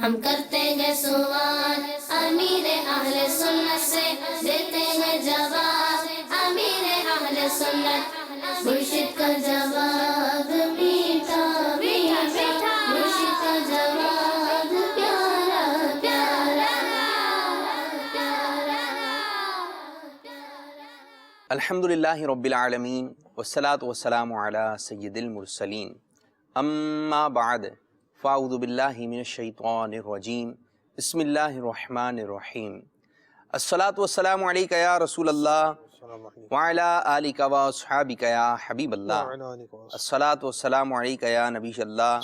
ہم کرتے ہیں سوال امیر اہل سنت سے، دیتے ہیں جواب امیر اہل سنت، مرشد کا جواب میٹھا میٹھا، مرشد کا جواب پیارا پیارا پیارا۔ الحمدللہ رب العالمین والصلاة والسلام علی سید المرسلین، اما بعد فاعوذ باللہ من الشیطان الرجیم، بسم اللہ الرحمن الرحیم۔ الصلاة والسلام علیکہ یا رسول اللہ وعلی آلک و اصحابک یا حبیب اللہ، الصلاة والسلام علیکہ یا نبی اللہ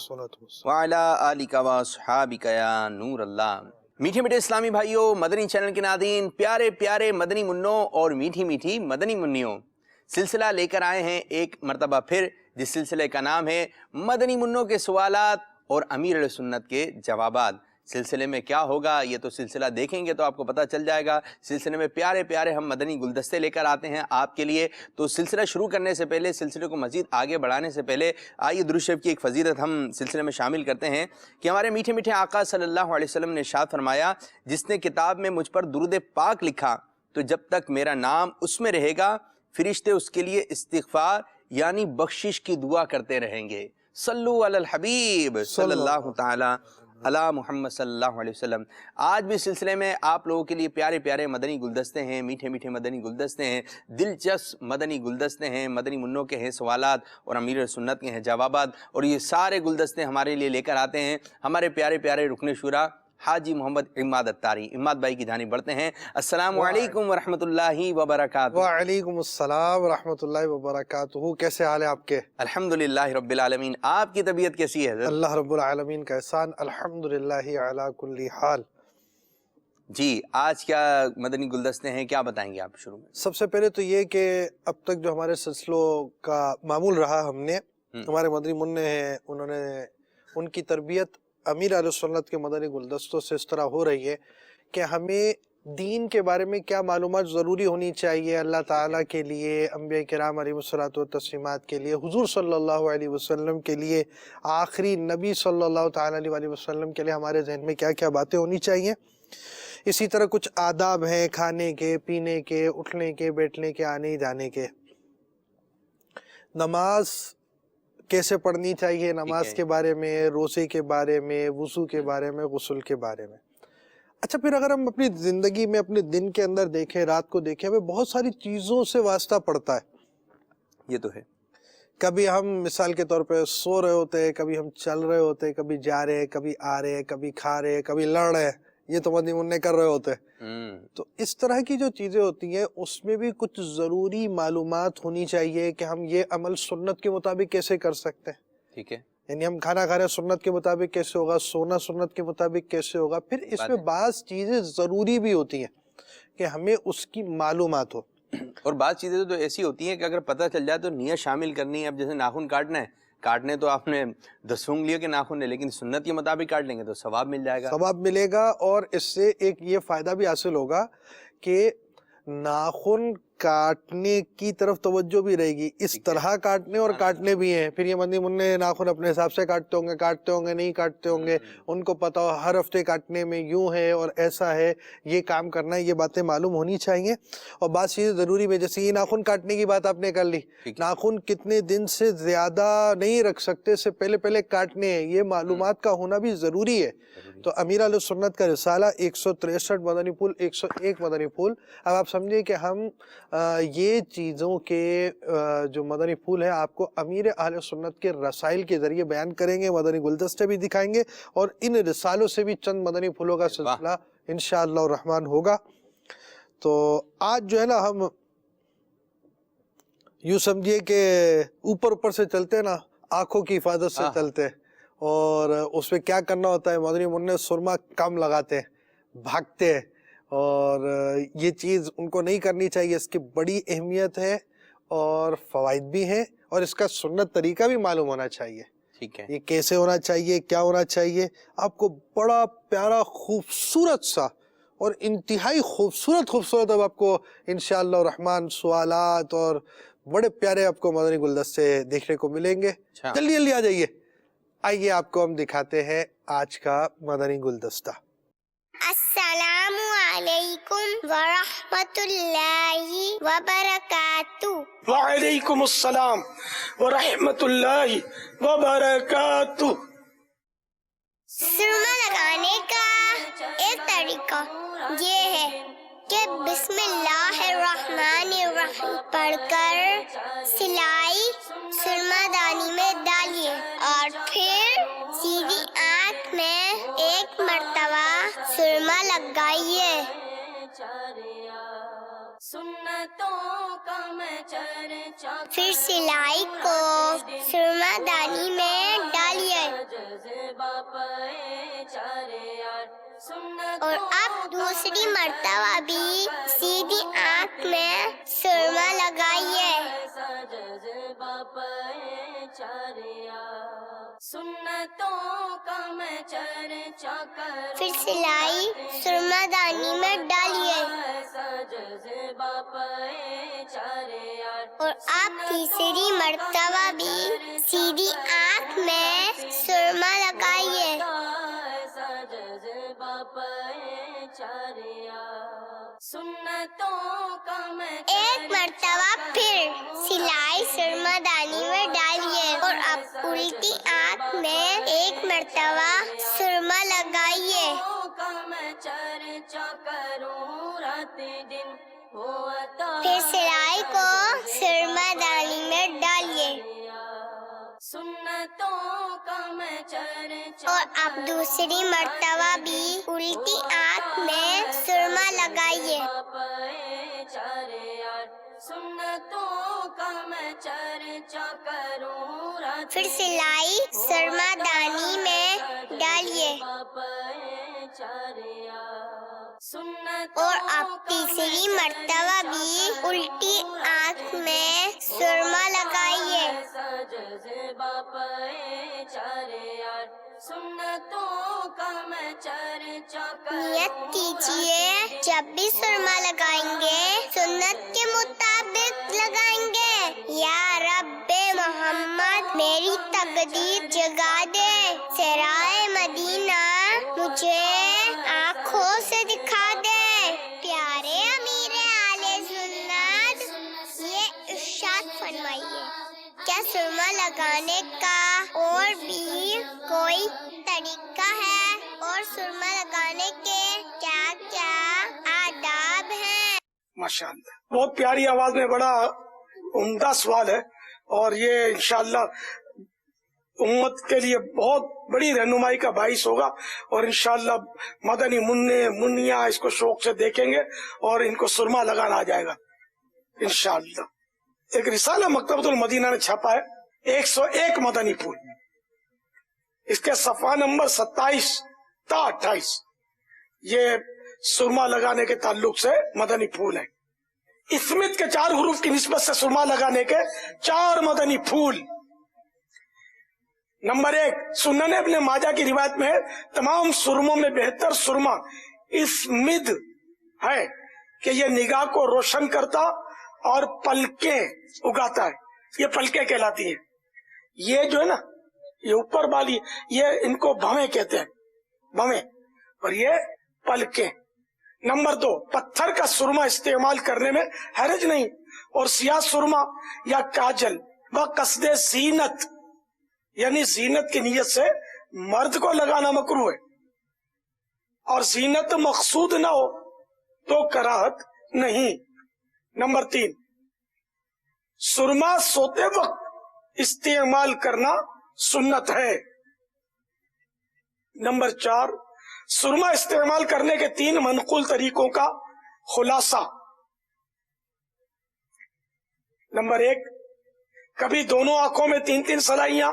وعلی آلک و اصحابک یا نور اللہ۔ میٹھے میٹھے اسلامی بھائیوں، مدنی چینل کے ناظرین، پیارے پیارے مدنی منوں اور میٹھی میٹھی مدنی منیوں، سلسلہ لے کر آئے ہیں ایک مرتبہ پھر، جس سلسلے کا نام ہے مدنی منوں کے سوالات اور امیر علیہ سنت کے جوابات۔ سلسلے میں کیا ہوگا یہ تو سلسلہ دیکھیں گے تو آپ کو پتہ چل جائے گا۔ سلسلے میں پیارے پیارے ہم مدنی گلدستے لے کر آتے ہیں آپ کے لیے۔ تو سلسلہ شروع کرنے سے پہلے، سلسلے کو مزید آگے بڑھانے سے پہلے، آئیے درود شریف کی ایک فضیلت ہم سلسلے میں شامل کرتے ہیں کہ ہمارے میٹھے میٹھے آقا صلی اللہ علیہ وسلم نے ارشاد فرمایا، جس نے کتاب میں مجھ پر درود پاک لکھا تو جب تک میرا نام اس میں رہے گا، فرشتے اس کے لیے استغفار یعنی بخشش کی دعا کرتے رہیں گے۔ صلو علی الحبیب صلی اللہ تعالی علی محمد صلی اللہ علیہ وسلم۔ آج بھی سلسلے میں آپ لوگوں کے لیے پیارے پیارے مدنی گلدستے ہیں، میٹھے میٹھے مدنی گلدستے ہیں، دلچسپ مدنی گلدستے ہیں، مدنی منوں کے ہیں سوالات اور امیر سنت کے ہیں جوابات، اور یہ سارے گلدستے ہمارے لیے لے کر آتے ہیں ہمارے پیارے پیارے رکن شورا حاجی محمد عماد اتاری۔ عماد بھائی کی جانب بڑھتے ہیں۔ السلام علیکم ورحمۃ اللہ وبرکاتہ۔ وعلیکم السلام ورحمۃ اللہ وبرکاتہ۔ کیسے حال ہے آپ کے؟ الحمدللہ رب العالمین۔ آپ کی طبیعت کیسی ہے حضرت؟ اللہ رب العالمین کا احسان، الحمدللہ علی کل حال۔ جی، آج کیا مدنی گلدستے ہیں، کیا بتائیں گے آپ شروع میں؟ سب سے پہلے تو یہ کہ اب تک جو ہمارے سلسلوں کا معمول رہا، ہم نے ہمارے مدنی منع ہیں، انہوں نے ان کی تربیت امیر علیہ سنت کے مدنی گلدستوں سے اس طرح ہو رہی ہے کہ ہمیں دین کے بارے میں کیا معلومات ضروری ہونی چاہیے، اللہ تعالیٰ کے لیے، انبیاء کرام علیہ الصلوۃ والتسلیمات کے لیے، حضور صلی اللہ علیہ وسلم کے لیے، آخری نبی صلی اللہ تعالیٰ علیہ وسلم کے لیے ہمارے ذہن میں کیا کیا باتیں ہونی چاہیے۔ اسی طرح کچھ آداب ہیں کھانے کے، پینے کے، اٹھنے کے، بیٹھنے کے، آنے جانے کے۔ نماز کیسے پڑھنی چاہیے، نماز کے بارے میں، روزے کے بارے میں، وضو کے بارے میں، غسل کے بارے میں۔ اچھا، پھر اگر ہم اپنی زندگی میں اپنے دن کے اندر دیکھیں، رات کو دیکھیں، ہمیں بہت ساری چیزوں سے واسطہ پڑتا ہے۔ یہ تو ہے۔ کبھی ہم مثال کے طور پہ سو رہے ہوتے ہیں، کبھی ہم چل رہے ہوتے ہیں، کبھی جا رہے ہیں، کبھی آ رہے ہیں، کبھی کھا رہے ہیں، کبھی لڑ رہے ہیں، یہ تو مدنی منع کر رہے ہوتے ہیں۔ تو اس طرح کی جو چیزیں ہوتی ہیں اس میں بھی کچھ ضروری معلومات ہونی چاہیے کہ ہم یہ عمل سنت کے مطابق کیسے کر سکتے ہیں۔ ٹھیک ہے، یعنی ہم کھانا کھا رہے ہیں سنت کے مطابق کیسے ہوگا، سونا سنت کے مطابق کیسے ہوگا۔ پھر اس میں بعض چیزیں ضروری بھی ہوتی ہیں کہ ہمیں اس کی معلومات ہو، اور بعض چیزیں تو ایسی ہوتی ہیں کہ اگر پتہ چل جائے تو نیت شامل کرنی ہے۔ اب جیسے ناخن کاٹنا ہے، کاٹنے تو آپ نے 10 انگلیوں کے ناخن ہے، لیکن سنت کے مطابق کاٹ لیں گے تو ثواب مل جائے گا۔ ثواب ملے گا، اور اس سے ایک یہ فائدہ بھی حاصل ہوگا کہ ناخن کاٹنے کی طرف توجہ بھی رہے گی، اس طرح کاٹنے اور کاٹنے بھی ہیں۔ پھر یہ مدنی منع ناخن اپنے حساب سے کاٹتے ہوں گے نہیں کاٹتے ہوں گے، ان کو پتا ہو ہر ہفتے کاٹنے میں یوں ہے اور ایسا ہے، یہ کام کرنا ہے، یہ باتیں معلوم ہونی چاہیے۔ اور بعض چیزیں ضروری بھی، جیسے یہ ناخن کاٹنے کی بات آپ نے کر لی، ناخن کتنے دن سے زیادہ نہیں رکھ سکتے، اس سے پہلے پہلے کاٹنے ہیں، یہ معلومات کا ہونا بھی ضروری ہے۔ تو امیر علیہ سنت کا رسالہ 163 مدنی پھول، 101 مدنی پھول۔ اب آپ سمجھیں کہ ہم یہ چیزوں کے جو مدنی پھول ہیں آپ کو امیر اہل سنت کے رسائل کے ذریعے بیان کریں گے، مدنی گلدستے بھی دکھائیں گے، اور ان رسالوں سے بھی چند مدنی پھولوں کا سلسلہ انشاءاللہ الرحمن ہوگا۔ تو آج جو ہے نا ہم یوں سمجھیے کہ اوپر سے چلتے نا، آنکھوں کی حفاظت سے چلتے، اور اس میں کیا کرنا ہوتا ہے، مدنی منع سرما کم لگاتے ہیں، بھاگتے ہیں، اور یہ چیز ان کو نہیں کرنی چاہیے۔ اس کی بڑی اہمیت ہے اور فوائد بھی ہیں، اور اس کا سنت طریقہ بھی معلوم ہونا چاہیے۔ ٹھیک ہے، یہ کیسے ہونا چاہیے، کیا ہونا چاہیے۔ آپ کو بڑا پیارا خوبصورت سا اور انتہائی خوبصورت اب آپ کو انشاءاللہ الرحمن سوالات اور بڑے پیارے آپ کو مدنی گلدستے دیکھنے کو ملیں گے۔ جلدی جلدی آ جائیے۔ آئیے آپ کو ہم دکھاتے ہیں آج کا مدنی گلدستہ۔ السلام علیکم ورحمۃ اللہ وبرکاتہ۔ وعلیکم السلام ورحمۃ اللہ وبرکاتہ۔ سرما لگانے کا ایک طریقہ یہ ہے کہ بسم اللہ الرحمن الرحیم پڑھ کر سلائی سرما دانی میں ڈالیے اور پھر سیدھی آنکھ میں ایک مرتبہ سرما لگائیے۔ پھر سلائی کو سرما دانی میں ڈالیے اور اب دوسری مرتبہ بھی سیدھی آنکھ میں سرما لگائیے۔ پھر سلائی سرما دانی میں ڈالیے اور آپ تیسری مرتبہ بھی سیدھی آنکھ میں سرما لگائیے۔ ایک مرتبہ پھر سلائی سرما دانی میں ڈالیے اور اب الٹی آنکھ میں ایک مرتبہ سرما لگائیے۔ پھر سلائی کو سرما دانی میں ڈالیے اور اب دوسری مرتبہ بھی الٹی آنکھ میں سرما لگائیے۔ پھر سلائی سرما دانی میں ڈالیے اور اب تیسری مرتبہ بھی الٹی آنکھ میں سرما لگائیے۔ نیت کیجیے جب بھی سرما لگائیں گے سنت کے مطابق لگائیں گے۔ یا رب محمد میری تقدیر جگا دے، صحرائے مدینہ مجھے آنکھوں سے دکھا دے۔ پیارے امیر اہل سنت یہ ارشاد فرمائیے، کیا سرما لگانے کا اور بھی کوئی طریقہ ہے اور سرما لگانے کے کیا کیا آداب ہیں؟ ماشاءاللہ بہت پیاری آواز میں بڑا عمدہ سوال ہے، اور یہ انشاءاللہ امت کے لیے بہت بڑی رہنمائی کا باعث ہوگا، اور انشاءاللہ مدنی منیا اس کو شوق سے دیکھیں گے اور ان کو سرما لگانا آ جائے گا انشاءاللہ۔ ایک رسالہ مکتبۃ المدینہ نے چھاپا ہے 101 مدنی پھول، اس کے صفحہ نمبر 27 تا 28 یہ سرما لگانے کے تعلق سے مدنی پھول ہیں۔ اسمت کے 4 حروف کی نسبت سے سرما لگانے کے 4 مدنی پھول۔ نمبر 1 سنن ابن ماجہ کی روایت میں ہے تمام سرموں میں بہتر سرما اسمد ہے کہ یہ نگاہ کو روشن کرتا اور پلکیں اگاتا ہے۔ یہ پلکیں کہلاتی ہیں، یہ جو ہے نا یہ اوپر والی یہ ان کو بھویں کہتے ہیں، بھویں، اور یہ پلکیں۔ نمبر 2 پتھر کا سرما استعمال کرنے میں حرج نہیں، اور سیاہ سرما یا کاجل بقصد زینت یعنی زینت کی نیت سے مرد کو لگانا مکروہ ہے، اور زینت مقصود نہ ہو تو کراہت نہیں۔ نمبر 3 سرما سوتے وقت استعمال کرنا سنت ہے۔ نمبر 4 سرما استعمال کرنے کے 3 منقول طریقوں کا خلاصہ۔ نمبر 1 کبھی دونوں آنکھوں میں 3 سلائیاں۔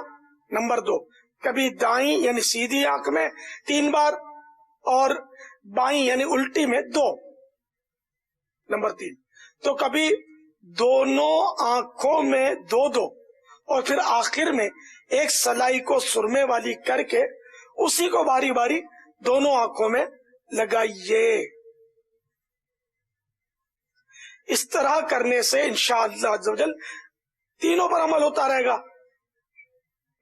نمبر 2 کبھی دائیں یعنی سیدھی آنکھ میں 3 بار اور بائیں یعنی الٹی میں 2۔ نمبر 3 تو کبھی دونوں آنکھوں میں 2 اور پھر آخر میں ایک سلائی کو سرمے والی کر کے اسی کو باری باری دونوں آنکھوں میں لگائیے۔ اس طرح کرنے سے انشاءاللہ عز و جل تینوں پر عمل ہوتا رہے گا۔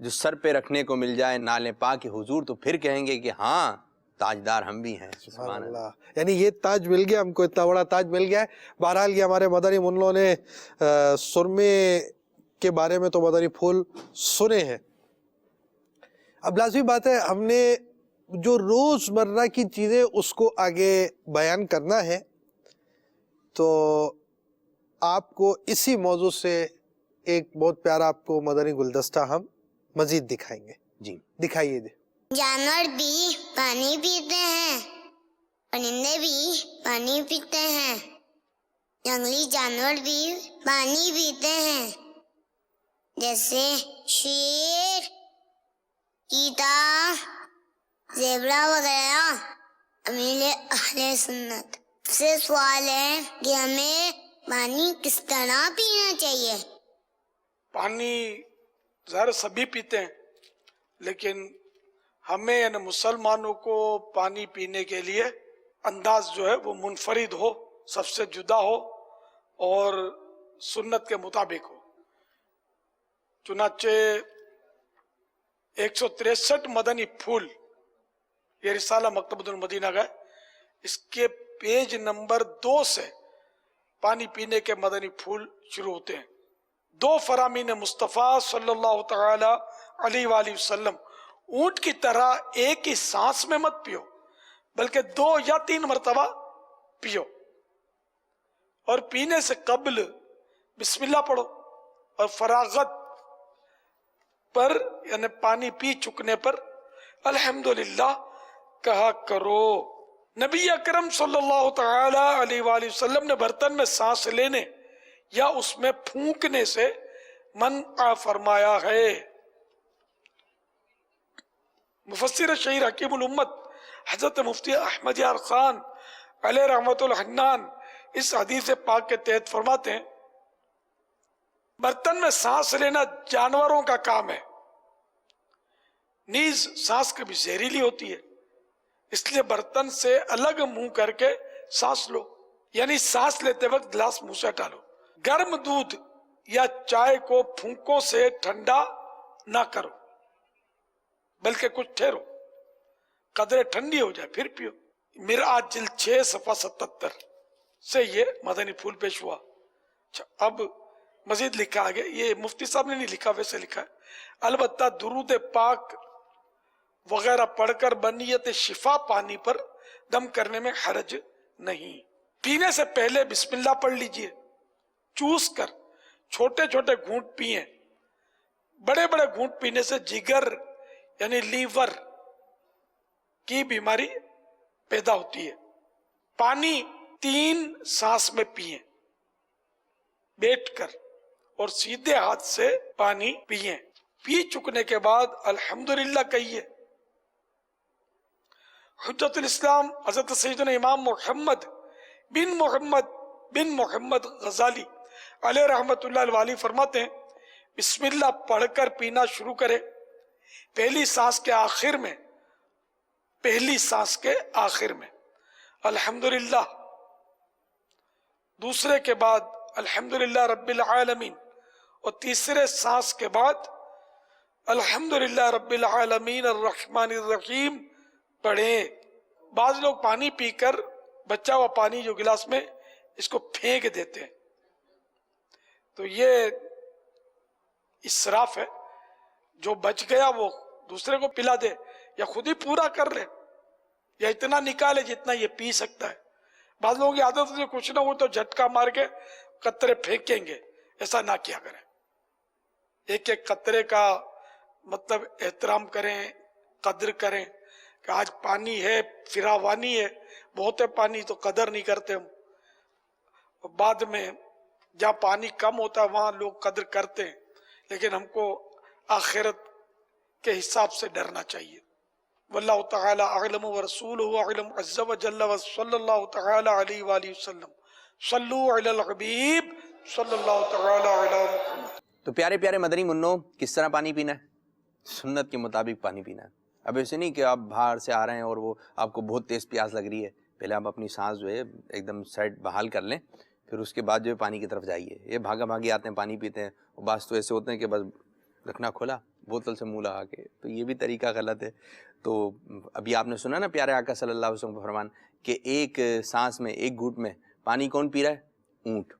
جو سر پہ رکھنے کو مل جائے نالے پاک حضور تو پھر کہیں گے کہ ہاں تاجدار ہم بھی ہیں. سبحان اللہ. یعنی یہ تاج مل گیا ہم کو, اتنا بڑا تاج مل گیا ہے. بہرحال یہ ہمارے مدنی منوں نے سرمے کے بارے میں تو مدنی پھول سنے ہیں. اب لازمی بات ہے ہم نے جو روز مرہ کی چیزیں اس کو آگے بیان کرنا ہے, تو آپ کو اسی موضوع سے ایک بہت پیارا آپ کو مدنی گلدستہ ہم مزید دکھائیں گے. جی دکھائیے دے. جانور بھی پانی پیتے ہیں, پرندے بھی پانی پیتے ہیں, جنگلی جانور بھی پانی پیتے ہیں, جیسے شیر, چیتا, زیبرا وغیرہ. امیر اہل سنت سے سوال ہے کہ ہمیں پانی کس طرح پینا چاہیے؟ پانی ظاہر سبھی پیتے ہیں, لیکن ہمیں یعنی مسلمانوں کو پانی پینے کے لیے انداز جو ہے وہ منفرد ہو, سب سے جدا ہو اور سنت کے مطابق ہو. چنانچہ 163 مدنی پھول یہ رسالہ مکتبۃ المدینہ کا ہے, اس کے پیج نمبر 2 سے پانی پینے کے مدنی پھول شروع ہوتے ہیں. 2 فرامین مصطفیٰ صلی اللہ تعالی علیہ وآلہ وسلم, اونٹ کی طرح ایک ہی سانس میں مت پیو بلکہ 2 یا 3 مرتبہ پیو, اور پینے سے قبل بسم اللہ پڑھو, اور فراغت پر یعنی پانی پی چکنے پر الحمدللہ کہا کرو. نبی اکرم صلی اللہ تعالی علیہ وآلہ وسلم نے برتن میں سانس لینے یا اس میں پھونکنے سے منع فرمایا ہے. مفسر شہیر حکیم الامت حضرت مفتی احمد یار خان علیہ رحمت الحنان اس حدیث پاک کے تحت فرماتے ہیں برتن میں سانس لینا جانوروں کا کام ہے, نیز سانس کبھی زہریلی ہوتی ہے, اس لیے برتن سے الگ منہ کر کے سانس لو, یعنی سانس لیتے وقت گلاس منہ سے ہٹا لو. گرم دودھ یا چائے کو پھونکوں سے ٹھنڈا نہ کرو بلکہ کچھ ٹھہرو, قدرے ٹھنڈی ہو جائے پھر پیو. مرآت جلد 6 صفحہ 77 سے یہ مدنی پھول پیش ہوا. اچھا, اب مزید لکھا آگے, یہ مفتی صاحب نے نہیں لکھا ویسے لکھا ہے, البتہ درود پاک وغیرہ پڑھ کر بنیت شفا پانی پر دم کرنے میں حرج نہیں. پینے سے پہلے بسم اللہ پڑھ لیجئے, چوس کر چھوٹے چھوٹے گھونٹ پیئیں. بڑے بڑے گھونٹ پینے سے جگر یعنی لیور کی بیماری پیدا ہوتی ہے. پانی 3 سانس میں پیئیں, بیٹھ کر اور سیدھے ہاتھ سے پانی پیئیں. پی چکنے کے بعد الحمدللہ کہیے. حجت الاسلام حضرت سیدنا امام محمد بن محمد غزالی علیہ رحمت اللہ علیہ فرماتے ہیں بسم اللہ پڑھ کر پینا شروع کرے پہلی سانس کے آخر میں الحمدللہ, دوسرے کے بعد الحمدللہ رب العالمین, اور تیسرے سانس کے بعد الحمدللہ رب العالمین الرحمن الرحیم پڑھیں. بعض لوگ پانی پی کر بچا ہوا پانی جو گلاس میں اس کو پھینک دیتے ہیں, تو یہ اسراف ہے. جو بچ گیا وہ دوسرے کو پلا دے یا خود ہی پورا کر لے یا اتنا نکالے جتنا یہ پی سکتا ہے. بعض لوگوں کی عادت سے کچھ نہ ہو تو جھٹکا مار کے قطرے پھینکیں گے, ایسا نہ کیا کریں. ایک ایک قطرے کا مطلب احترام کریں, قدر کریں کہ آج پانی ہے, فراوانی ہے, بہت ہے پانی تو قدر نہیں کرتے ہم. بعد میں جہاں پانی کم ہوتا ہے وہاں لوگ قدر کرتے ہیں, لیکن ہم کو آخرت کے حساب سے ڈرنا چاہیے. واللہ تعالی اعلم ورسولہ اعلم عز وجل وصلی اللہ تعالی علیہ وآلہ وسلم. صلو علی الحبیب صلی اللہ تعالی علی محمد. تو پیارے پیارے مدنی منوں, کس طرح پانی پینا ہے؟ سنت کے مطابق پانی پینا ہے. اب ایسے نہیں کہ آپ باہر سے آ رہے ہیں اور وہ آپ کو بہت تیز پیاس لگ رہی ہے, پہلے آپ اپنی سانس جو ہے ایک دم سیٹ بحال کر لیں, پھر اس کے بعد جو ہے پانی کی طرف جائیے. یہ بھاگا بھاگی آتے ہیں پانی پیتے ہیں, اور بعض تو ایسے ہوتے ہیں کہ بس رکھنا کھولا بوتل سے منہ لگا کے، تو یہ بھی طریقہ غلط ہے. تو ابھی آپ نے سنا نا پیارے آقا صلی اللہ علیہ وسلم کا فرمان کہ ایک سانس میں، ایک گھونٹ میں پانی کون پی رہا ہے؟ اونٹ.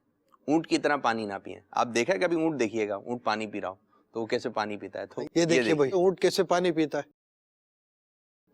اونٹ کی طرح پانی نہ پئیں. آپ دیکھا کبھی اونٹ؟ دیکھیے گا اونٹ پانی پی رہا ہو تو وہ کیسے پانی پیتا ہے. تو یہ دیکھیے بھائی اونٹ کیسے پانی پیتا ہے.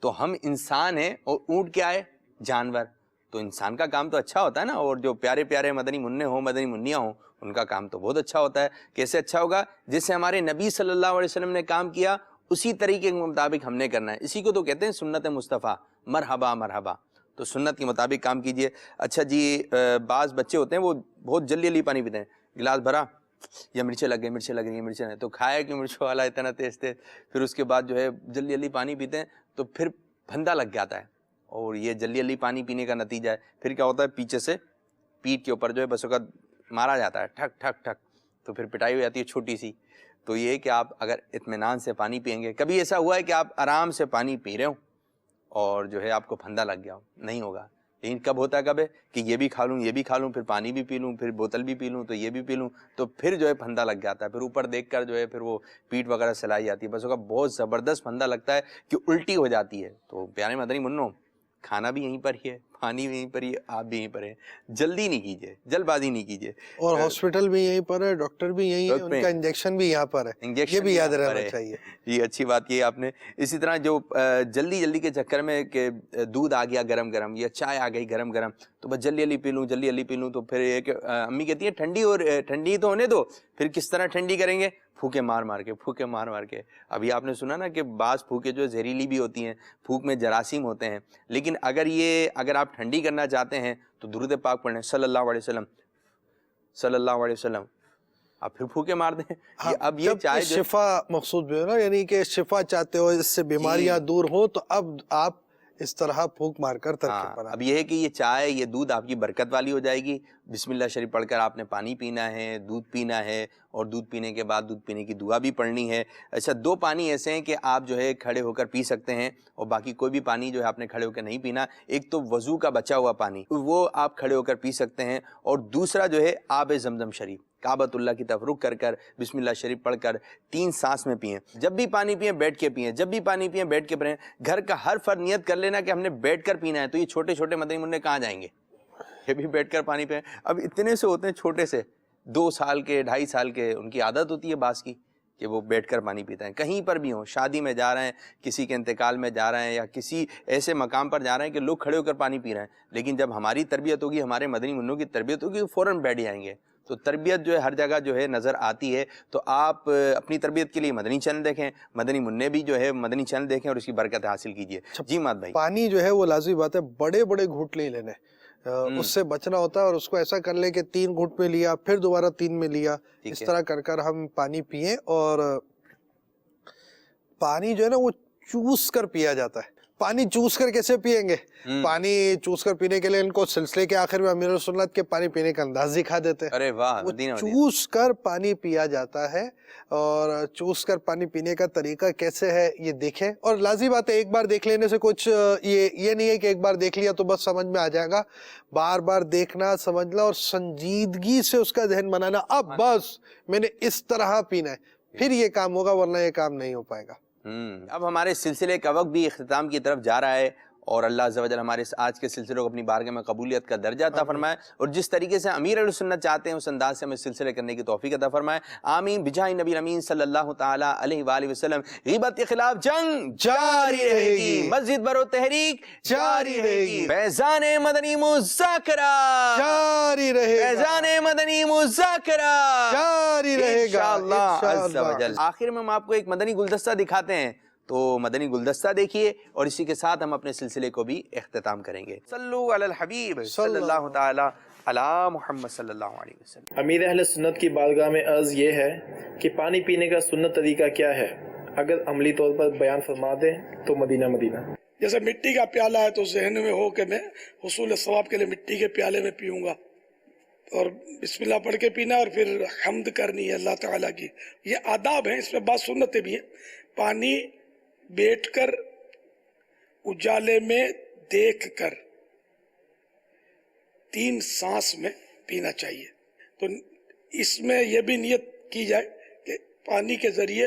تو ہم انسان ہیں اور اونٹ کیا ہے؟ جانور. تو انسان کا کام تو اچھا ہوتا ہے نا، اور جو پیارے پیارے مدنی منع ہوں، مدنی منیاں ہوں، ان کا کام تو بہت اچھا ہوتا ہے. کیسے اچھا ہوگا؟ جس سے ہمارے نبی صلی اللہ علیہ وسلم نے کام کیا اسی طریقے کے مطابق ہم نے کرنا ہے. اسی کو تو کہتے ہیں سنت مصطفیٰ. مرحبا مرحبا. تو سنت کے مطابق کام کیجئے. اچھا جی، بعض بچے ہوتے ہیں وہ بہت جلدی جلدی پانی پیتے ہیں. گلاس بھرا، یا مرچیں لگ گئی، مرچیں لگ رہی ہیں، مرچیں نہیں، تو کھایا کہ مرچوں والا اتنا تیز تیز، پھر اس کے بعد جو ہے جلدی جلدی پانی پیتے ہیں تو پھر پھندا لگ جاتا ہے. اور یہ جلدی جلدی پانی پینے کا نتیجہ ہے پھر کیا ہوتا ہے؟ پیچھے سے پیٹھ کے اوپر جو ہے بس اوقات مارا جاتا ہے، ٹھک ٹھک ٹھک، تو پھر پٹائی ہو جاتی ہے چھوٹی سی. تو یہ کہ آپ اگر اطمینان سے پانی پئیں گے. کبھی ایسا ہوا ہے کہ آپ آرام سے پانی پی رہے ہوں اور جو ہے آپ کو پھندا لگ گیا ہو؟ نہیں ہوگا. لیکن کب ہوتا ہے؟ کب ہے کہ یہ بھی کھا لوں، یہ بھی کھا لوں، پھر پانی بھی پی لوں، پھر بوتل بھی پی لوں، تو یہ بھی پی لوں، تو پھر جو ہے پھندا لگ جاتا ہے. پھر اوپر دیکھ کر جو ہے پھر وہ پیٹ وغیرہ سلائی جاتی ہے. بس ہوگا بہت زبردست پھندا لگتا ہے کہ الٹی ہو جاتی ہے. تو پیارے مدنی منوں، کھانا بھی یہیں پر ہی ہے، پانی بھی یہیں پر ہی ہے، آپ بھی یہیں پر ہیں. جلدی نہیں کیجیے، جلد بازی نہیں کیجیے. اور ہاسپٹل بھی یہیں پر ہے، ڈاکٹر بھی یہیں ہے، ان کا انجیکشن بھی یہاں پر ہے. یہ بھی یاد رہنا چاہیے. یہ اچھی بات کی آپ نے. اسی طرح جو جلدی جلدی کے چکر میں کہ دودھ آ گیا گرم گرم یا چائے آ گئی گرم گرم، تو بس جلدی جلدی پی لوں، جلدی جلدی پی لوں. تو پھر یہ کہ امی کہتی ہیں ٹھنڈی تو ہونے دو. پھر کس طرح ٹھنڈی کریں گے؟ پھوکے مار مار کے، پھوکے مار مار کے. ابھی آپ نے سنا نا کہ بعض پھوکے جو زہریلی بھی ہوتی ہیں، پھوک میں جراثیم ہوتے ہیں. لیکن اگر آپ ٹھنڈی کرنا چاہتے ہیں تو درود پاک پڑھیں صلی اللہ علیہ وسلم، صلی اللہ علیہ وسلم، آپ پھر پھوکے مار دیں. اب یہ چائے جو شفا مقصود بھی ہے نا، یعنی کہ شفا چاہتے ہو، اس سے بیماریاں دور ہوں، تو اب آپ اس طرح پھونک مار کر ترکیب بنا. اب یہ ہے کہ یہ چائے، یہ دودھ آپ کی برکت والی ہو جائے گی. بسم اللہ شریف پڑھ کر آپ نے پانی پینا ہے، دودھ پینا ہے، اور دودھ پینے کے بعد دودھ پینے کی دعا بھی پڑھنی ہے. اچھا، 2 پانی ایسے ہیں کہ آپ جو ہے کھڑے ہو کر پی سکتے ہیں، اور باقی کوئی بھی پانی جو ہے آپ نے کھڑے ہو کر نہیں پینا. ایک تو وضو کا بچا ہوا پانی، وہ آپ کھڑے ہو کر پی سکتے ہیں، اور دوسرا جو ہے آب زمزم شریف کعبۃ اللہ کی طرف رک کر کر بسم اللہ شریف پڑھ کر 3 سانس میں پئیں. جب بھی پانی پئیں بیٹھ کے پئیں، جب بھی پانی پئیں بیٹھ کے پئیں. گھر کا ہر فرد نیت کر لینا کہ ہم نے بیٹھ کر پینا ہے. تو یہ چھوٹے چھوٹے مدنی منع کہاں جائیں گے؟ یہ بھی بیٹھ کر پانی پئیں. اب اتنے سے ہوتے ہیں چھوٹے سے، 2 سال کے، 2.5 سال کے، ان کی عادت ہوتی ہے بعض کی کہ وہ بیٹھ کر پانی پیتے ہیں. کہیں پر بھی ہوں، شادی میں جا رہے ہیں، کسی کے انتقال میں جا رہے ہیں، یا کسی ایسے مقام پر جا رہے ہیں کہ لوگ کھڑے ہو کر پانی پی رہے ہیں. لیکن جب ہماری تربیت ہوگی، ہمارے مدنی منوں کی تربیت ہوگی، تو فوراً بیٹھ جائیں گے. تو تربیت جو ہے ہر جگہ جو ہے نظر آتی ہے. تو آپ اپنی تربیت کے لیے مدنی چینل دیکھیں، مدنی منع بھی جو ہے مدنی چینل دیکھیں، اور اس کی برکت حاصل کیجیے. جی مات بھائی. پانی جو ہے وہ لازمی بات ہے بڑے بڑے گھونٹ نہیں لینے، اس سے بچنا ہوتا ہے. اور اس کو ایسا کر لیں کہ 3 گھونٹ میں لیا، پھر دوبارہ 3 میں لیا، اس طرح کر کر ہم پانی پئیں. اور پانی جو ہے نا وہ چوس کر پیا جاتا ہے. پانی چوس کر کیسے پیئیں گے؟ پانی چوس کر پینے کے لیے ان کو سلسلے کے آخر میں امیر سنت کے پانی پینے کا انداز دکھا دیتے ہیں. ارے واہ، وہ چوس کر پانی پیا جاتا ہے. اور چوس کر پانی پینے کا طریقہ کیسے ہے یہ دیکھیں. اور لازمی بات ہے، ایک بار دیکھ لینے سے کچھ یہ نہیں ہے کہ ایک بار دیکھ لیا تو بس سمجھ میں آ جائے گا. بار بار دیکھنا، سمجھنا، اور سنجیدگی سے اس کا ذہن بنانا. اب بس میں نے اس طرح پینا ہے، پھر یہ کام ہوگا، ورنہ یہ کام نہیں ہو پائے گا. اب ہمارے سلسلے کا وقت بھی اختتام کی طرف جا رہا ہے، اور اللہ عز و جل ہمارے آج کے سلسلے کو اپنی بارگاہ میں قبولیت کا درجہ عطا فرمائے، اور جس طریقے سے امیر اہل سنت چاہتے ہیں اس انداز سے ہمیں سلسلے کرنے کی توفیق عطا فرمائے. آمین. بجاہ نبی امین صلی اللہ تعالی علیہ وآلہ وسلم. غیبت کے خلاف جنگ جاری رہے گی، مسجد برو تحریک جاری رہے گی، فیضان مدنی مذاکرہ جاری رہے گا، فیضان مدنی مذاکرہ جاری رہے گا انشاءاللہ عز و جل. آخر میں ہم آپ کو ایک مدنی گلدستہ دکھاتے ہیں، تو مدنی گلدستہ دیکھیے، اور اسی کے ساتھ ہم اپنے سلسلے کو بھی اختتام کریں گے. صلو علی الحبیب صلی اللہ تعالی علی محمد صلی اللہ علیہ وسلم. امیر اہل سنت کی بارگاہ میں عرض یہ ہے کہ پانی پینے کا سنت طریقہ کیا ہے، اگر عملی طور پر بیان فرما دیں تو مدینہ مدینہ. جیسے مٹی کا پیالہ ہے تو ذہن میں ہو کہ میں حصول ثواب کے لیے مٹی کے پیالے میں پیوں گا، اور بسم اللہ پڑھ کے پینا، اور پھر حمد کرنی ہے اللہ تعالیٰ کی. یہ آداب ہیں، اس میں بعض سنتیں بھی ہیں. پانی بیٹھ کر اجالے میں دیکھ کر 3 سانس میں پینا چاہیے. تو اس میں یہ بھی نیت کی جائے کہ پانی کے ذریعے